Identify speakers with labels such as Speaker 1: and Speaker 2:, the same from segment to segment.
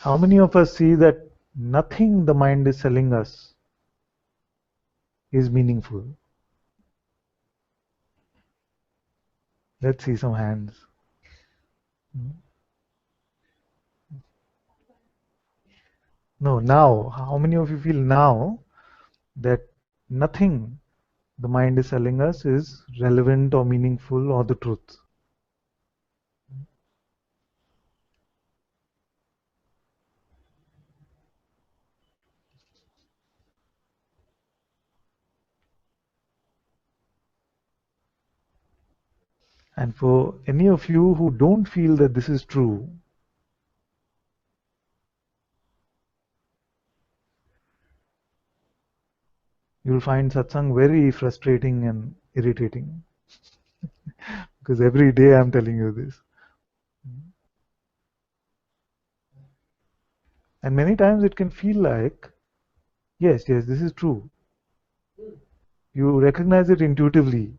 Speaker 1: How many of us see that nothing the mind is telling us is meaningful? Let's see some hands. No, now. How many of you feel now that nothing the mind is telling us is relevant or meaningful or the truth? And for any of you who don't feel that this is true, you'll find satsang very frustrating and irritating. Because every day I'm telling you this. And many times it can feel like, yes, this is true. You recognize it intuitively,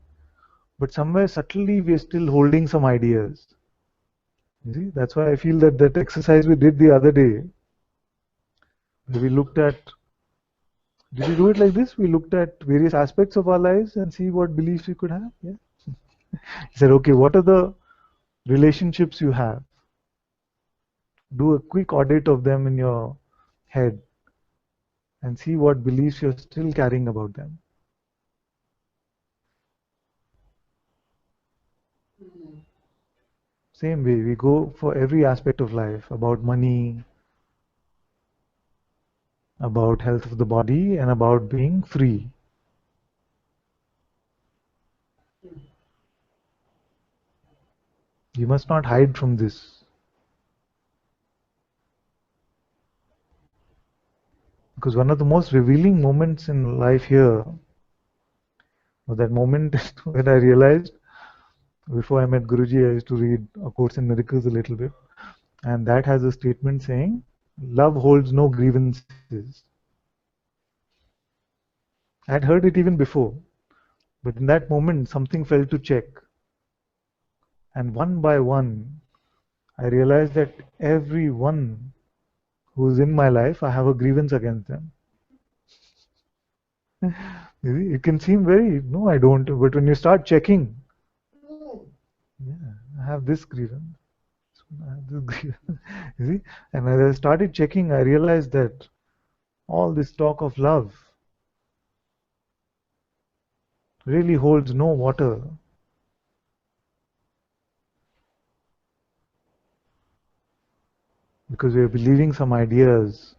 Speaker 1: but somewhere subtly we are still holding some ideas. You see, that's why I feel that that exercise we did the other day, where we looked at, did we do it like this? We looked at various aspects of our lives and see what beliefs we could have. Yeah. He said, okay, what are the relationships you have? Do a quick audit of them in your head and see what beliefs you're still carrying about them. Same way, we go for every aspect of life, about money, about health of the body, and about being free. You must not hide from this. Because one of the most revealing moments in life here was that moment when I realized, before I met Guruji, I used to read A Course in Miracles a little bit, and that has a statement saying, love holds no grievances. I'd heard it even before, but in that moment something fell to check. And one by one, I realized that everyone who's in my life, I have a grievance against them. It can seem very, no, I don't. But when you start checking, yeah, I have this grievance. I have this grievance. You see? And as I started checking, I realized that all this talk of love really holds no water. Because we are believing some ideas.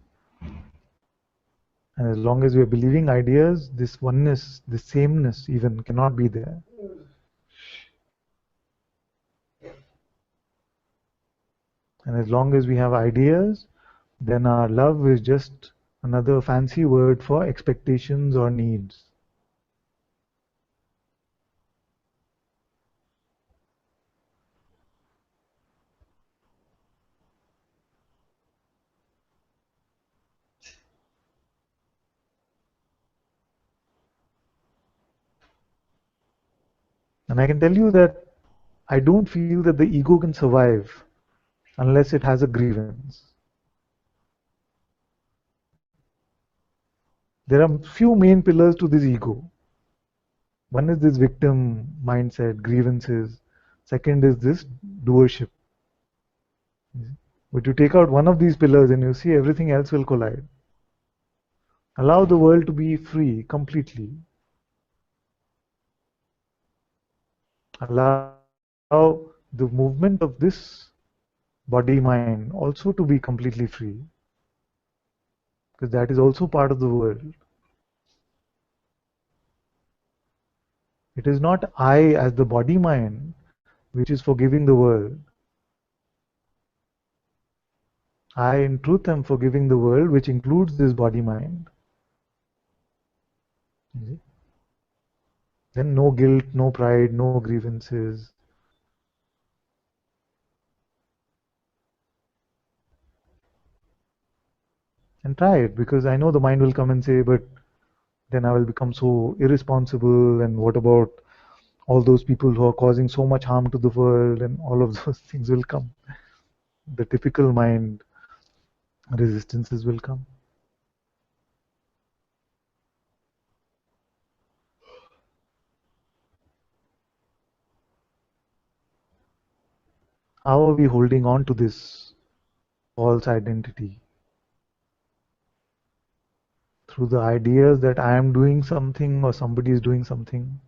Speaker 1: And as long as we are believing ideas, this oneness, this sameness even cannot be there. And as long as we have ideas, then our love is just another fancy word for expectations or needs. And I can tell you that I don't feel that the ego can survive unless it has a grievance. There are few main pillars to this ego. One is this victim mindset, grievances. Second is this doership. But you take out one of these pillars and you see everything else will collide. Allow the world to be free completely. Allow the movement of this body mind also to be completely free, because that is also part of the world. It is not I as the body mind which is forgiving the world. I in truth am forgiving the world, which includes this body mind. Then no guilt, no pride, no grievances. And try it, because I know the mind will come and say, but then I will become so irresponsible, and what about all those people who are causing so much harm to the world, and all of those things will come. The typical mind Resistances will come. How are we holding on to this false identity? Through the ideas that I am doing something or somebody is doing something.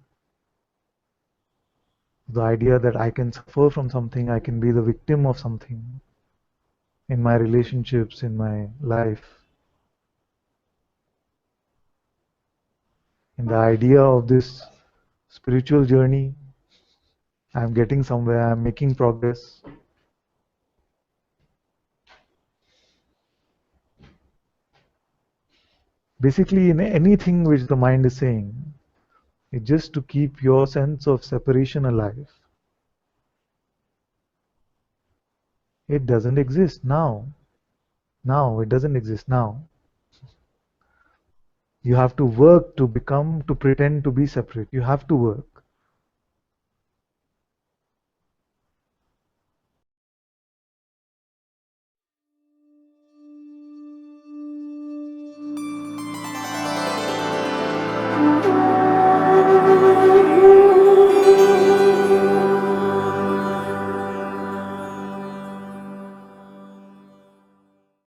Speaker 1: The idea that I can suffer from something, I can be the victim of something in my relationships, in my life. In the idea of this spiritual journey, I'm getting somewhere, I'm making progress. Basically, in anything which the mind is saying, it's just to keep your sense of separation alive. It doesn't exist now. Now, it doesn't exist now. You have to work to become, to pretend to be separate. You have to work.